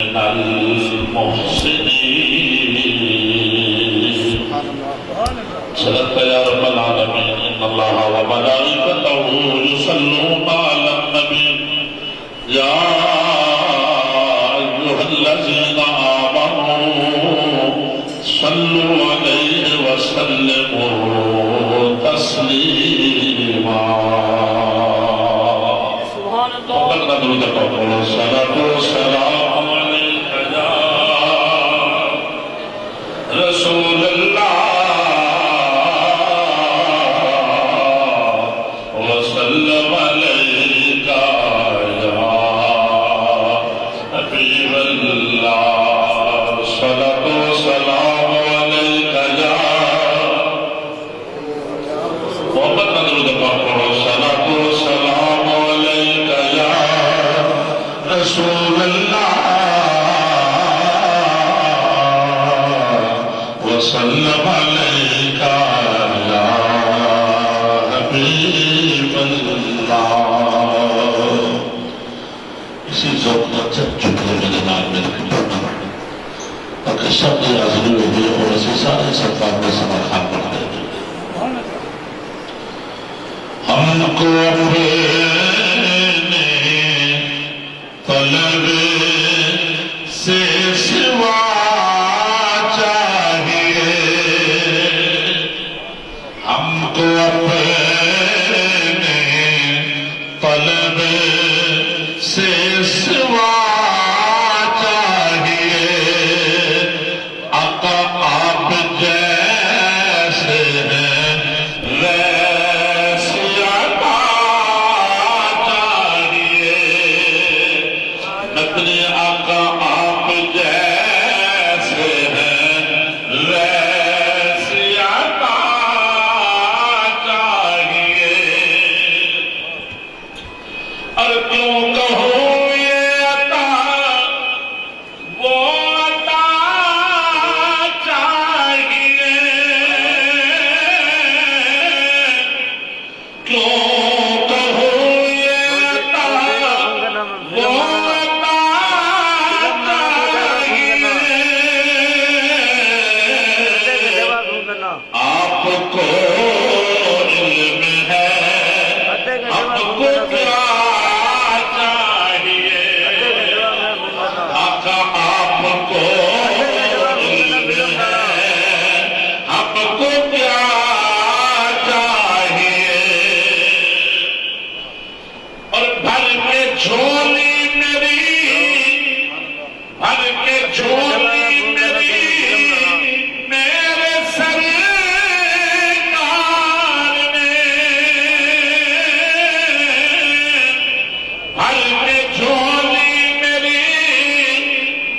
من المحسنين صدقت يا رب العالمين إن الله وملائكته يصلون على النبي يا أيها الذين آمنوا صلوا عليه وسلموا تسليما سبحان الله الصلاة والسلام عليك يا رسول الله وسلم عليك يا حبيب الله الصلاة والسلام عليك يا محمد درود پاک پڑھو الصلاة والسلام عليك يا رسول الله وسلم عليك يا حبيب الله اسی ذوق کا جب چکے میرے نام میں رکھنے تاکہ شب حاضری ہوگی اور اسی سارے سرکار میں سمر خان بنا دے ہم کو اپنے طلب سے سوا چاہیے ہم کو اپنے طلب سے سوا چاہیے آقا آپ جیسے ہیں ویسے عطا چاہیے اپنے آقا آپ جیسے ہیں ویسے عطا چاہیے اور کیوں کہوں یہ عطا وہ عطا چاہیے کیوں کہوں یہ عطا وہ عطا چاہیے آپ کو علم ہے ہم کو کیا چاہیے آقا آپ کو علم ہے ہم کو کیا چاہیے اور بھر کے جھولی میری بھر کے جھولی میری میرے سرکار میں بھر کے جھولی میری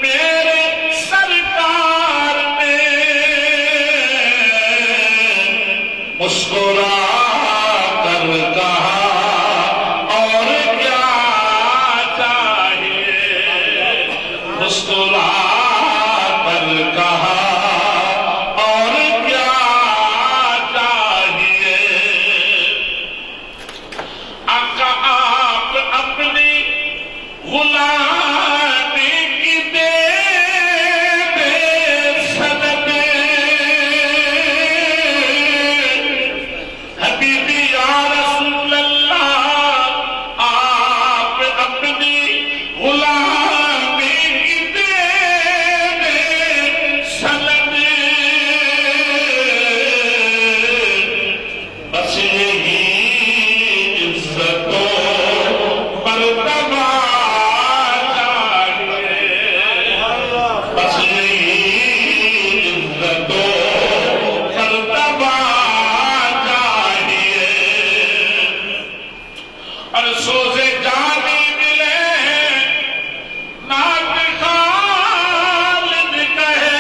میرے سرکار میں مسکرا کر کہا اور کیا چاہیے مسکرا کر کہا اور کیا چاہیے آقا آپ اپنی غلامی کی دے صدقے حبیبی یا رسول اللہ آپ اپنی غلامی کی دے صدقے بس یہی عزت و مرتبہ چاہیے بس یہی عزت و مرتبہ چاہیے اور سوزے جانی ملے ناک خالد کہے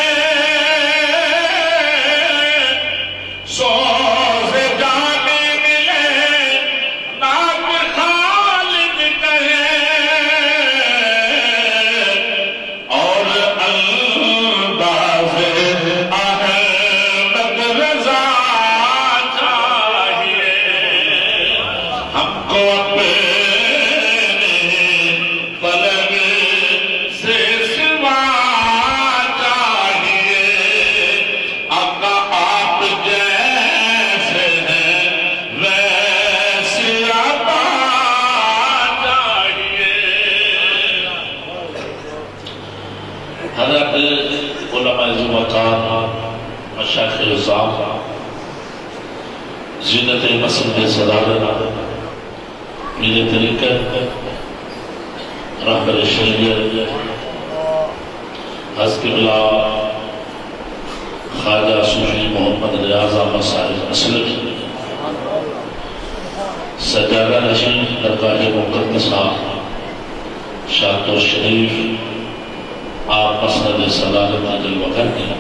سوزے جانی ملے ناک خالد کہے اور انداز احمد رضا چاہیے ہم کو اپنے حضرت علماء زمکان مشایخ عظام زینت مسجد صدارت میرے طریقت رہبر شریعت حضرت قبلہ خواجہ صوفی محمد ریاض احمد صاحب اسلم سجادہ نشین درگاہ مقدسہ شاہد شریف آپ مسند صدارت عدل وقت ہیں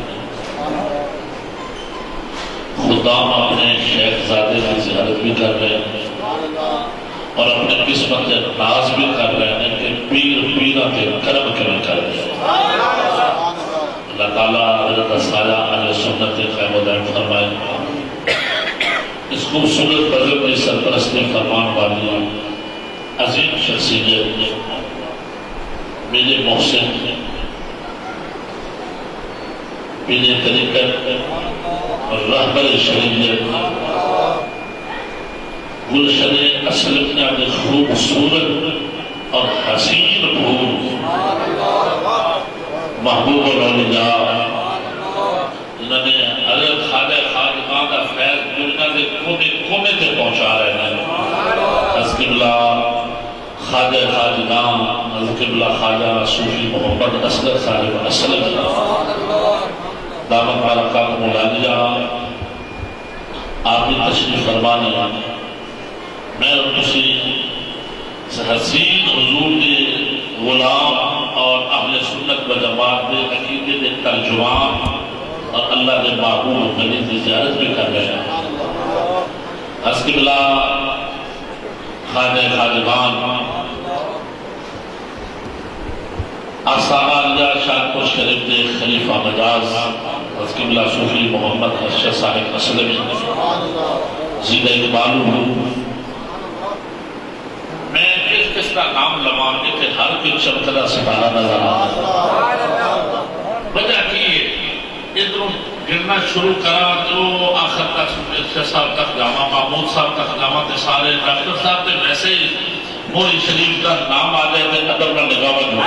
خدام اپنے شیخ زادے کی زیارت بھی کر رہے ہیں اور اپنے قسمت ناز بھی کر رہے ہیں کہ پیر پیرہ کے کرم کرم کر رہے ہیں اللہ تعالیٰ حضرت سایہ علیہ سنت قائم و دائم فرمائے اس خوبصورت بزرگ کی سرپرستی فرمان والی عظیم شخصیت میرے محسن میرے طریقت اور رہبر شریعت گلشن اسلم نے اپنے خوبصورت اور حسین پھول محبوب الاولیاء انہوں نے حضرت خواجہ خاجگاں کا فیض دنیا کے کونے کونے سے پہنچا رہے ہیں حضرت قبلہ خواجہ خاجگاں حضرت قبلہ خواجہ صوفی محمد اصغر صاحب اسلم دامت بارکاتہ مولانا آپ کی تشریف فرمانے میں کسی حسین حضور کے غلام اور اہل سنت و جماعت کے عقیدے کے ترجمان اور اللہ کے محبوب نبی کی زیارت بھی کر رہے ہیں حضرت قبلہ خواجہ خاجگان آستانہ علیہ شاہپور شریف کے خلیفہ مجاز حضرت قبلہ صوفی محمد ارشد صاحب اسلمی زیدہ اقبالو میں کس کا نام لمانے کے ہر کی چمکلا ستارہ نظر آتا وجہ کی ادھر گرنا شروع کرا تو آخر تک ارشد صاحب تک جامع محمود صاحب تک جامع سارے ڈاکٹر صاحب نے ویسے ہی موری شریف کا نام آ جائے تھے ادب کا نگاوت ہوا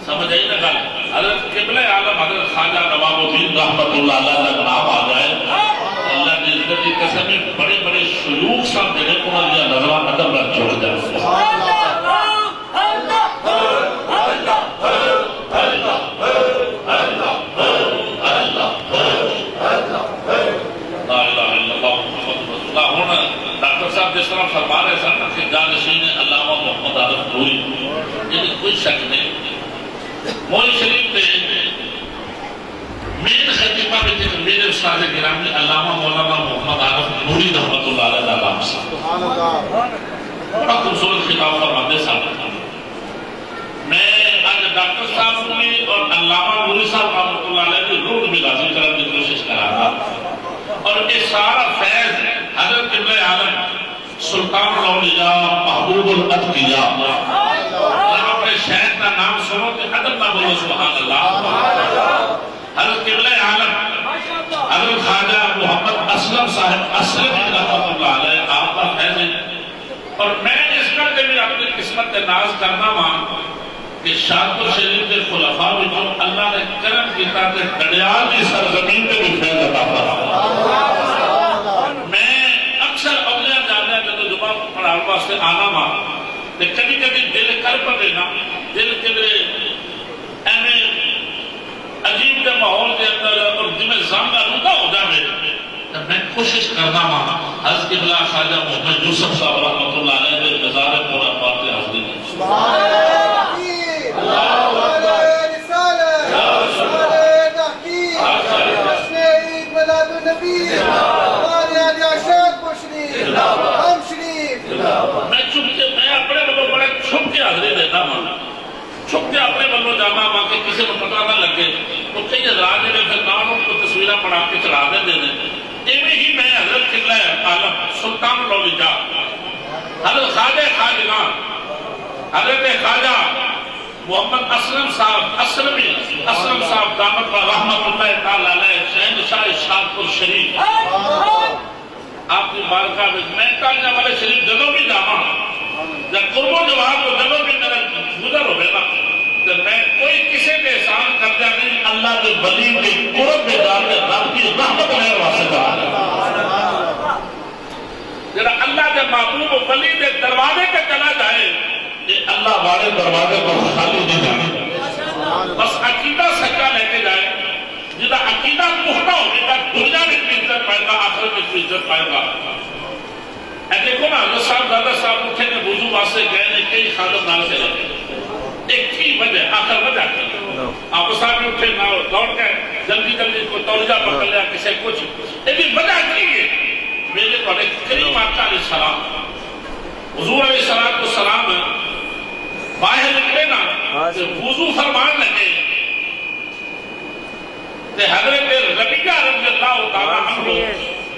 سمجھ آئی نا گل حضرت قبلہ عالم حضرت خواجہ نواب الدین رحمت اللہ علیہ کا نام آ جائے اللہ کی عزت کی قسم میں بڑے بڑے شیوخ صاحب جنہیں کو لیا نظران ادب رکھ چھوڑ جائے جس طرح فرما رہے سن کہ جانشین علامہ محمد عارف نوری یعنی کوئی شک نہیں مولی شریف نے مین خطیبہ میں تھے میرے استاد گرامی علامہ مولانا محمد عارف نوری رحمت اللہ علیہ نام سے بڑا خوبصورت خطاب فرماتے صاحب میں آج ڈاکٹر صاحب نے اور علامہ نوری صاحب رحمت اللہ علیہ کی روح بھی لازم کرنے کی کوشش کر رہا تھا اور یہ سارا فیض حضرت قبلہ عالم سلطان الاولیاء محبوب الاتقیاء یہاں پر شہد کا نام سنو کہ ادب نہ بولو سبحان اللہ حضرت قبلہ عالم حضرت خواجہ محمد اسلم صاحب اسلم رحمۃ اللہ علیہ آپ کا فیض ہے اور میں اس کر کے بھی اپنی قسمت کا ناز کرنا مان کہ شاہپور شریف کے خلفاء بھی جو اللہ نے کرم کیتا کہ گڑیال کی سرزمین پہ بھی فیض عطا فرمایا میں اکثر اولیاء جانے جب جمعہ پڑھانے واسطے آنا مان کہ کبھی کبھی دل کر پڑے نا دل کے لیے ایمیں عجیب کے ماحول کے اندر اور دمیں زامدہ رکا ہو جائے میں کوشش کرنا مان حضرت قبلہ خواجہ محمد یوسف صاحب رحمت اللہ علیہ کے نظارے پورا پاتے حاضری ہیں سبحان اللہ رسالت رسالت تحقیق جشن عید میلاد النبی ہم شریف میں اپنے بلوں بڑے چھپ کے حاضری دیتا ہوں چھپ کے اپنے بلوں جانا ماں کے کسی کو پتہ نہ لگے تو کئی حضرات نے پھر نام کو تصویریں بنا کے چڑھا دے ایویں ہی میں حضرت قبلہ عالم سلطان الاولیاء حضرت خواجہ خاجگاں حضرت خواجہ محمد اسلم صاحب اسلم صاحب دامت و رحمت اللہ تعالی علیہ شہنشاہ شاہپور شریف آپ کی بارگاہ میں کالجہ والے شریف جدوں بھی جاما جب قرب و جواب کو جدوں بھی میرا گزر ہو گیا تو میں کوئی کسی کے احسان کر دیا نہیں اللہ کے ولی کے قرب میں جا کے رب کی رحمت لینے واسطے جا رہا جڑا اللہ کے محبوب و ولی کے دروازے کے چلا جائے یہ اللہ والے دروازے پر خالی نہیں جانے بس عقیدہ سچا لے کے جائے جدا عقیدہ پختہ ہونے کا دنیا میں بھی عزت پائے گا آخرت میں بھی عزت پائے گا اے دیکھو نا حضرت صاحب دادا صاحب اٹھے نے وضو واسطے گئے نے کئی خادم نال سے لگے ایک تھی وجہ آخر وجہ آپ صاحب اٹھے نہ دوڑ کے جلدی جلدی کو تولیہ پکڑ لیا کسی کچھ لیکن وجہ کی ہے میرے تو کریم آقا علیہ السلام حضور علیہ السلام باہر نکلے نا وضو فرمان لگے حضرت ربیہ رضی اللہ تعالیٰ عنہ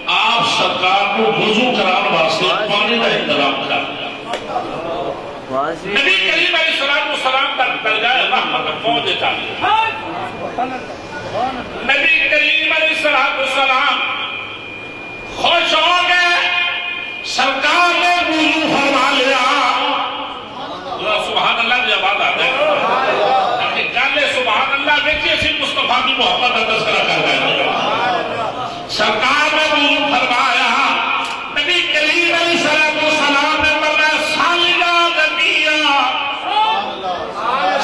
آپ سرکار کو وضو کران واسطے پانی کا انتظام کر نبی کریم علیہ السلام تک درجہ رحمت پہنچے چاہیے نبی کریم علیہ السلام خوش ہو گئے سرکار نے وضو فرما لیا سبحان اللہ کی آواز آتا ہے گالے سبحان اللہ دیکھیے سی مصطفیٰ کی محبت کا تذکرہ کر رہے ہیں سرکار نے وضو فرمایا نبی کریم علیہ السلام نے فرمایا سالیا نبیہ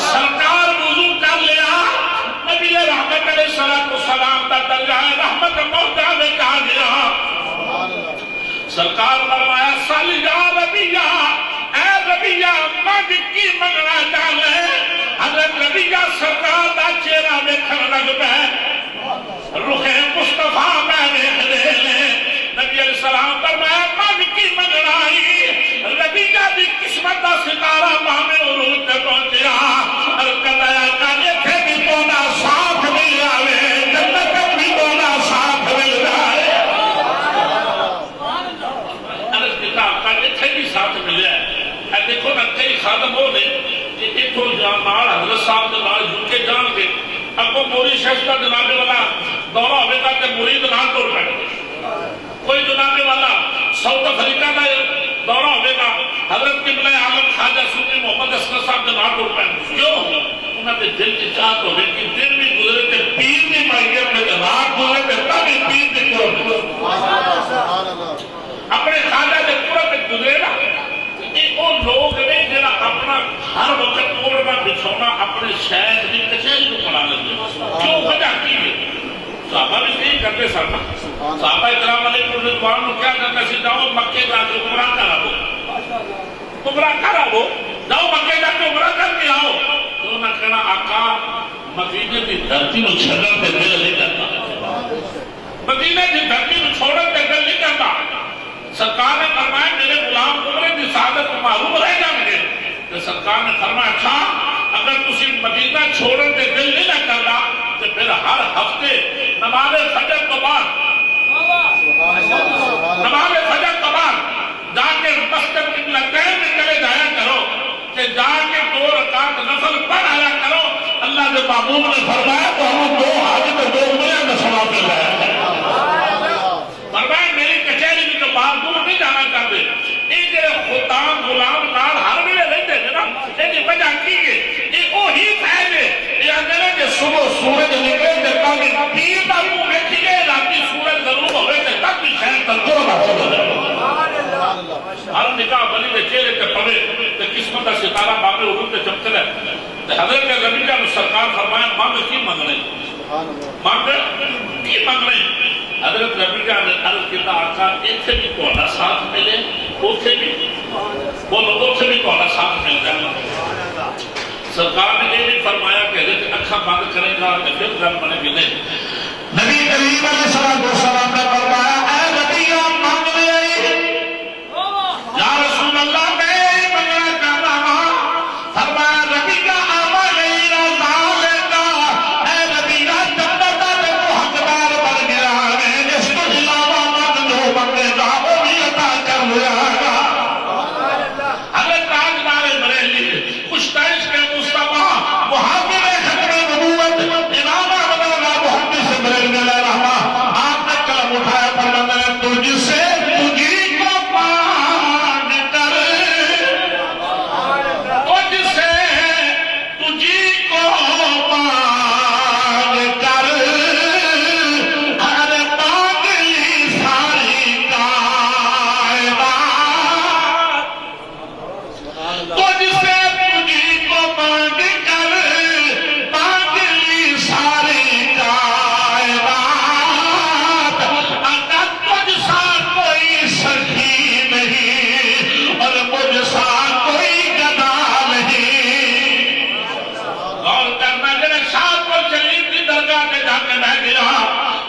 سرکار وضو کر لیا نبی رحمت علیہ السلام کا درجہ رحمت پہنچا میں کہا گیا سرکار فرمایا سالیا نبیہ اے نبیہ مانگ کی منگنا چاہے حضرت نبیہ سرکار دا چہرہ دیکھن لگ پہ رخ مصطفیٰ میں دیکھ لے نبی علیہ السلام فرمایا مانگ کی منگنائی نبیہ دی قسمت دا ستارہ مانے عروج تے پہنچیا ارکدایا کانے تھے بھی تونا ساتھ مل جاوے جنت بھی تونا ساتھ مل جائے ارکدایا کانے تھے بھی ساتھ مل جائے دیکھو نا کئی خادم ہو نے کہ اتھو جانمار حضرت صاحب جنال یوکے جان کے اب وہ موری شہستہ جنابے والا دورہ ہوئے گا کہ مرید نہ توڑ بیٹھے کوئی جنابے والا ساؤتھ افریقہ کا دورہ ہوئے گا حضرت قبلہ عالم خواجہ صوفی محمد اسکر صاحب جنال توڑ بیٹھے کیوں انہوں نے دل کی چاہت ہوئے کہ دن بھی گزرے تھے پیر بھی مائیے میں رات گزرے تھے تاکہ پیر بھی قرب اپنے خواجہ کے قرب گزرے گا وہ لوگ نے جنہا اپنا ہر وقت توڑنا بچھونا اپنے شہد کی کچھلی کو پڑھا لیں کیوں وجہ کی ہے صحابہ بھی نہیں کرتے سرنا صحابہ اکرام علیہ رضوان کو کیا کرنا سی جاؤ مکے جا کے عمرہ کرا ہو جاؤ مکے جا کے عمرہ کر کے آؤ تو نہ کہنا آقا مدینے کی دھرتی میں چھڑن پہ دل نہیں کرتا مدینے کی دھرتی میں چھوڑن پہ دل نہیں کرتا سرکار نے فرمایا میرے غلام عمرے کی سعادت کو معلوم رہ جائیں گے تو سرکار نے فرمایا اچھا اگر تسی مدینہ چھوڑن کے دل نہیں نہ کرنا تو پھر ہر ہفتے نماز فجر کے بعد جا کے مسجد قبلتین میں چلے جایا کرو کہ جا کے 2 رکعت نفل پڑھ آیا کرو اللہ کے محبوب نے فرمایا تو ہم 2 حج تو 2 عمرے کا ثواب مل رہا ہے فرمایا میری کچہری میں تو باہر دور نہیں جانا چاہتے یہ جو خطام غلام نال ہر ویلے رہتے ہیں نا یہ وجہ کی ہے یہ وہی فائدے یہ اندر کہ صبح سورج نکلے تے تاکہ پیر دا منہ ویکھیے راتی سورج غروب ہوئے تے تک بھی شہر تندرست ہو جائے ہر نکاح ولی دے چہرے تے پڑے تے قسمت دا ستارہ باقی عروج تے چمکے تے حضرت ربیہ نے سرکار فرمایا مانگ کی منگنے مانگ کی منگنے حضرت ربیہ نے عرض کیا آقا ایتھے بھی تہاڈا ساتھ ملے اوتھے بھی بولو اوتھے بھی تہاڈا ساتھ مل جائے سرکار نے یہ بھی فرمایا کہ حضرت اکھا بند کرے گا تو پھر گل بنے گی نہیں نبی کریم علیہ السلام نے فرمایا اے ربیہ مانگ لے یا رسول اللہ میں منگنا چاہتا ہوں فرمایا ربیہ آما نہیں رضا لیتا اے ربیہ جنت دے کو حقدار بن گیا ہے جس کو علاوہ مانگ جو منگے گا وہ بھی عطا کر لیا گا حضرت تاجدار بریلی کشتائش کے مصطفیٰ محاضر ختم نبوت امام احمد اللہ محمد سے بریلی علیہ رحمہ آپ نے قلم اٹھایا پر درگاہ کے جا کے بیٹھ گیا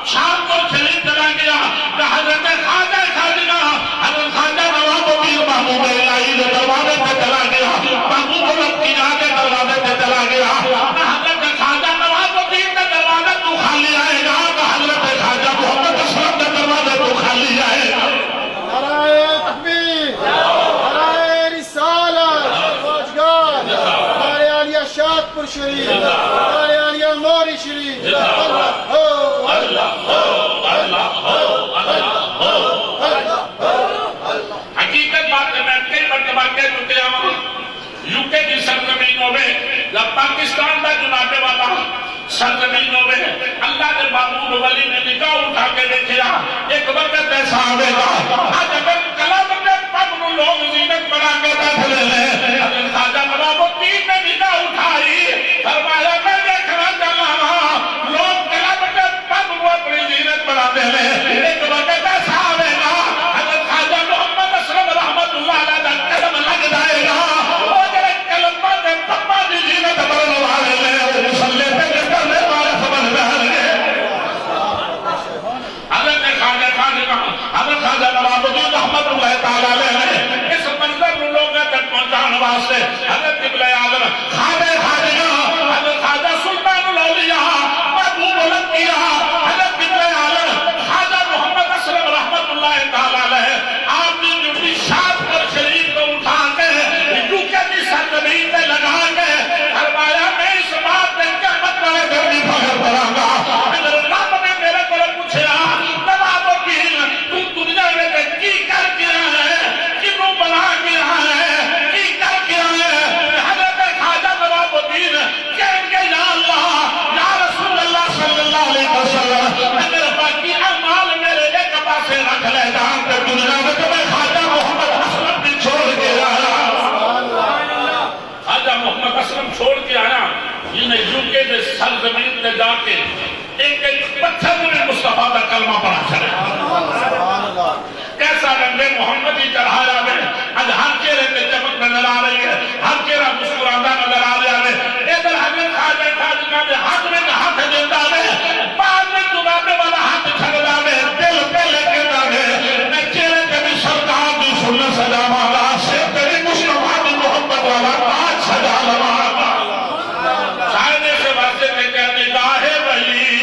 شام کو شریف چلا گیا کہ حضرت خواجہ خواجہ حضرت خواجہ نواب الدین محمود الہی کے دروازے پہ چلا گیا محمود الحق کی جا کے دروازے پہ چلا گیا حضرت خواجہ نواب الدین کے دروازے تو خالی آئے گا کہ حضرت خواجہ محمد اسلم کے دروازے تو خالی آئے گا نعرہ تکبیر نعرہ رسالت واجگار نعرہ عالیہ شادپور شریف نعرہ عالیہ نوری شریف اللہ ہو اللہ ہو اللہ ہو اللہ ہو حقیقت بات ہے میں کئی مرتبہ کہہ چکے ہوں یوکے کی سرزمینوں میں جب پاکستان کا جنابے والا سرزمینوں میں اللہ کے معبود ولی نے نگاہ اٹھا کے دیکھا ایک وقت ایسا آئے گا آج اگر کلام میں پاک لوگ زینت بنا کے بیٹھے ہیں حضرت خواجہ نواب الدین نے نگاہ اٹھائی فرمایا میں دیکھنا چاہا ہوں لوگ کلام میں پاک وہ اپنی زینت بنا دے ہیں ایک وقت ایسا آئے گا حضرت خواجہ محمد اسلم رحمت اللہ علیہ کا قدم لگ جائے گا اور ایک کلمہ میں پپا دی زینت بننے والے ہیں اور مسلح پہ کرنے والے سمجھ رہے ہیں حضرت خواجہ نواب الدین رحمت اللہ تعالیٰ علیہ اس منظر لوگوں تک پہنچانے واسطے حضرت قبلہ اعظم خواجہ خواجہ حضرت خواجہ سلطان الاولیاء محبوب الحق کیا حضرت قبلہ اعظم خواجہ محمد اسلم رحمت اللہ تعالیٰ علیہ آپ نے جو بھی شادپور شریف کو اٹھا کے یوکے کی سرزمین پہ لگا کے فرمایا میں اس بات میں قیامت والے دن بھی فخر کروں گا اگر رب نے میرے کو پوچھا نواب الدین تو دنیا میں کی کر کے آیا ہے کنوں بنا کے آیا ہے کی کر کے آیا ہے حضرت خواجہ نواب الدین کہیں گے یا اللہ یا رسول اللہ صلی اللہ علیہ وسلم اگر باقی اعمال میرے ایک پاسے رکھ لے جان کے دنیا میں تو میں خواجہ محمد اسلم بھی چھوڑ کے آیا خواجہ محمد اسلم چھوڑ کے آیا جنہیں یوکے میں سرزمین میں جا کے ایک پتھر میں مصطفیٰ کا کلمہ پڑھا چلے کیسا رنگ محمدی چڑھایا میں آج ہر چہرے پہ چمک نظر آ رہی ہے ہر چہرہ مسکراتا نظر آ رہا ہے ادھر حضرت خواجہ خواجہ میں ہاتھ میں ہاتھ دیتا ہے بعد میں جنابے والا ہاتھ چھڑا ہے دل پہ لے کے دے میں چہرے پہ بھی سرکار دی سنت سجا والا سے تیری مصطفیٰ دی محبت والا تاج سجا لوا شاید سے واسطے میں کہنے گاہے ولی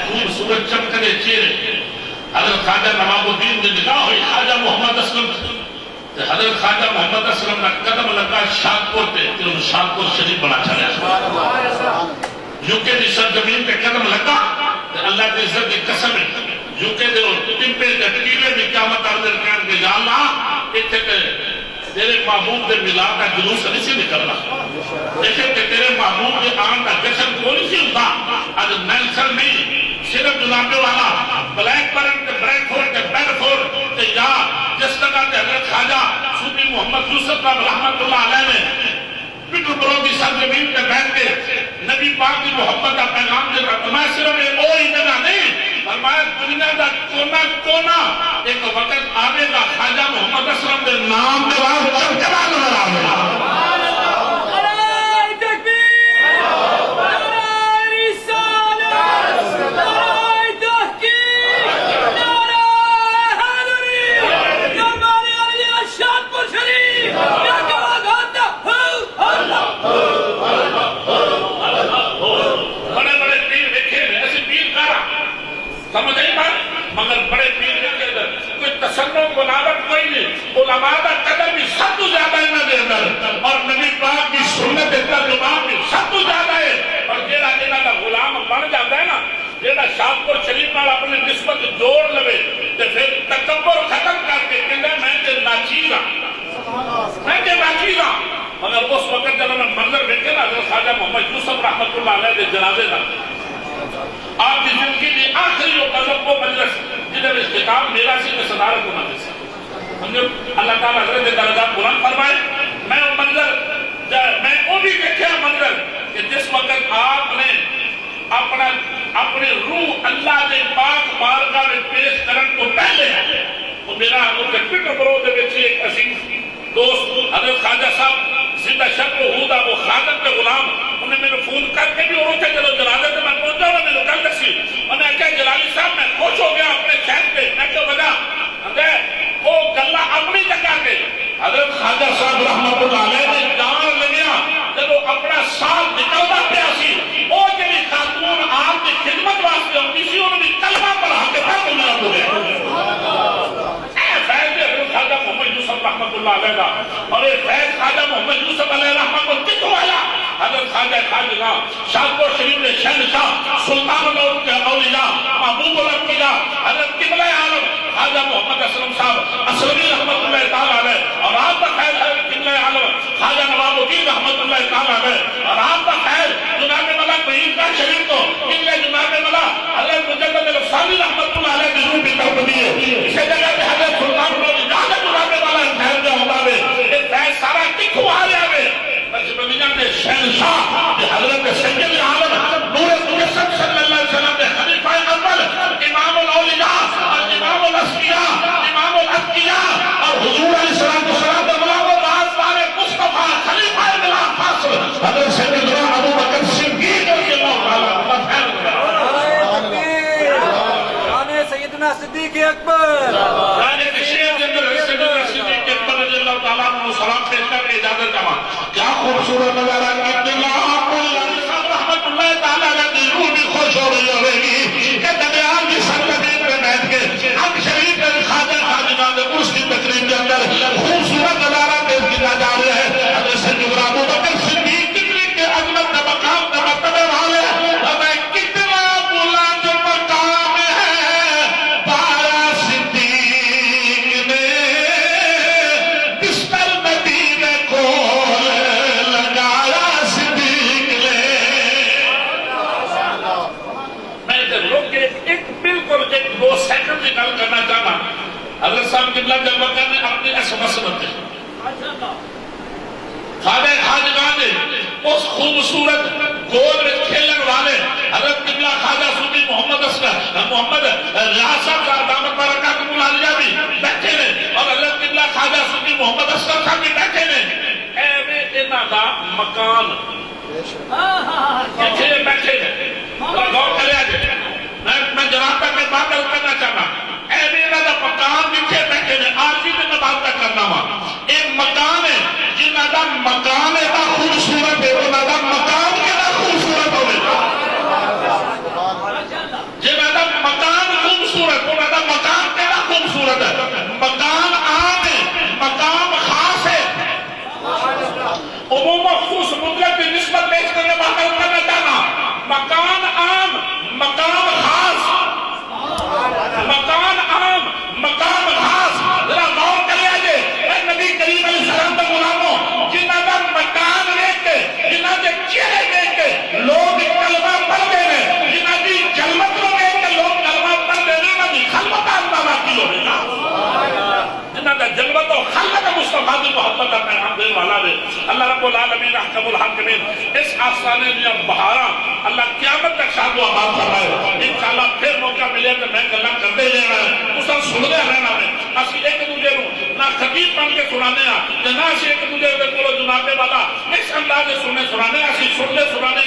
خوبصورت چمکنے چہرے حضرت خواجہ نواب الدین نے نگاہ ہوئی خواجہ محمد اسلم حضرت خواجہ محمد اسلم نے قدم لگا شادپور پہ انہوں شادپور شریف بنا چلے یوکے دی سرزمین پہ قدم لگا اللہ کی عزت کی قسم ہے یوکے دے ٹمپے ٹکیلے بھی قیامت عرض کرنے کے یا اللہ اتنے تیرے محبوب دے ملاد کا جلوس نہیں سی نکلنا دیکھیں کہ تیرے محبوب دے آن کا جشن کوئی سی ہوتا آج نیلسن نہیں تابع والا بلیک برن کے بریک فورڈ کے بیڈ فورڈ کے یا جس طرح کے حضرت خواجہ صوفی محمد یوسف صاحب رحمت اللہ علیہ نے پیٹر برو کی سرزمین پہ بیٹھ کے نبی پاک کی محبت کا پیغام دے رہا. میں صرف وہی جگہ نہیں فرمایا دنیا کا کونا کونا ایک وقت آنے کا خواجہ محمد اسلم کے نام کے بعد چمچما نظر آنے گا. سمجھ نہیں بات مگر بڑے پیر کے اندر کوئی تصنع بناوٹ کوئی نہیں. علماء کا قدر بھی سب تو زیادہ ہے نبی اندر اور نبی پاک کی سنت ترجمان بھی سب تو زیادہ ہے. اور جیڑا انہاں دا غلام بن جاتا ہے نا جیڑا شاہپور شریف نال اپنی نسبت جوڑ لوے تے پھر تکبر ختم کر کے کہندا میں تے ناچیز ہاں میں تے ناچیز ہاں. مگر اس وقت جب میں منظر دیکھے نا حضرت خواجہ محمد یوسف رحمۃ اللہ علیہ کے جنازے کا آپ کی زندگی کی آخری و قذب کو مجلس جنہوں اس کتاب میرا سی میں صدارت ہونا جیسا سمجھو اللہ تعالیٰ حضرت درجات بلند فرمائے. میں وہ منظر میں وہ بھی دیکھا منظر کہ جس وقت آپ نے اپنے روح اللہ کے پاک بارگاہ میں پیش کرن کو پہلے وہ میرا پیٹر برو دے وچ ایک عزیز دوست حضرت خواجہ صاحب زندہ شک و ہودا وہ خادم کے غلام انہیں میں نے فون کر کے بھی اور اٹھے چلو جنازے سے میں پہنچا ہوں میں نے کل دسی انہیں کہا جلالی صاحب میں خوش ہو گیا اپنے شہر پہ میں کہا وجہ وہ گلہ اپنی جگہ کے حضرت خواجہ صاحب رحمت اللہ علیہ نے جان لگیا جب وہ اپنا سال نکلنا پیا سی وہ جنہی خاتون آپ کی خدمت واسطے ہوتی سی انہوں نے کلمہ پڑھا کے پھر دنیا کو گئے. فیض حضرت خواجہ محمد یوسف رحمت اللہ علیہ کا اور یہ فیض خواجہ محمد یوسف علیہ رحمت کو کتو آیا حضرت خواجہ خواجہ شاہپور شریف نے شہنشاہ سلطان الاولیاء محبوب الانبیاء حضرت قبلہ عالم خواجہ محمد اسلم صاحب اسلمی رحمت اللہ تعالیٰ علیہ اور آپ کا خیر حضرت قبلہ عالم خواجہ نواب الدین رحمت اللہ تعالیٰ علیہ اور آپ کا خیر جناب ملا قہیم کا شریف کو قبلہ جناب ملا حضرت مجدد الفسانی رحمت اللہ علیہ کی روح بھی طرف دیئے. اسی جگہ پہ حضرت سلطان الاولیاء جناب والا خیر جو ہوتا ہے یہ فیض سارا کتھو آ رہا ہے شہنشاہ حضرت سید عالم نور مرسد صلی اللہ علیہ وسلم نے خلیفہ اول امام الاولیاء اور امام الاسقیاء امام الاتقیاء اور حضور علیہ السلام کے ملاب و رازدار مصطفیٰ خلیفہ بلا فاصل حضرت سیدنا ابو بکر صدیق رضی اللہ تعالیٰ آنے سیدنا صدیق اکبر آنے کشیر جنر سیدنا صدیق اکبر رضی اللہ تعالیٰ عنہ سلام پیش کر کے اجازت جمع. کیا خوبصورت نظارہ کتنا آپ کو صاحب رحمت اللہ تعالیٰ علیہ روح بھی خوش ہو رہی ہوئے گی کہ دنیال کی سرکتیں پہ بیٹھ کے حق شریف کے خواجہ خواجگان کے عرس کی تقریب کے اندر خوبصورت نظارہ پیش کیا جا رہا ہے. حضرت سیدنا ابو بکر صدیق کتنی کے عظمت کا مقام کا مرتبہ والے ہمیں کتنا بلند مقام ہے پایا صدیق نے بستر مدینے کو لگایا صدیق نے. میں ادھر رک کے ایک بالکل ایک دو سیکنڈ کی گل کرنا چاہنا. حضرت صاحب قبلہ جب وقت نے اپنی اس مسلط ہے خواجہ خواجگان نے اس خوبصورت گول میں کھیلن والے حضرت قبلہ خواجہ صوفی محمد اسلم محمد ریاست کا دامت برکات العالیہ بھی بیٹھے نے اور حضرت قبلہ خواجہ صوفی محمد اسلم صاحب بھی بیٹھے نے. ایوے انہاں دا مکان کتھے بیٹھے نے غور کریا جائے. میں جناب تک میں بات کرنا چاہنا ایوے انہاں دا مکان کتھے بیٹھے نے. آج بھی میں بات کرنا وا ایک مکان ہے جنہاں دا مکان ہے خوبصورت ہے انہاں دا مکان کتنا خوبصورت ہوئے جنہاں دا مکان خوبصورت انہاں دا مکان کتنا خوبصورت ہے. مکان عام ہے مقام خاص ہے عموم مخصوص مطلق کی نسبت پیش کرنے بات کرنا چاہنا محبت کا پیغام دین والا دے اللہ رب العالمین احکم الحاکمین اس آسانے میں بہارا اللہ قیامت تک شاد و آباد کر رہا ہے انشاءاللہ پھر موقع ملے تو میں گلا کرتے رہنا ہے اس سننے رہنا ہے اسی ایک دوسرے کو نہ خطیب بن کے سنانے نہ اسی ایک دوسرے کو جنابے والا اس انداز سننے سنانے اسی سننے سنانے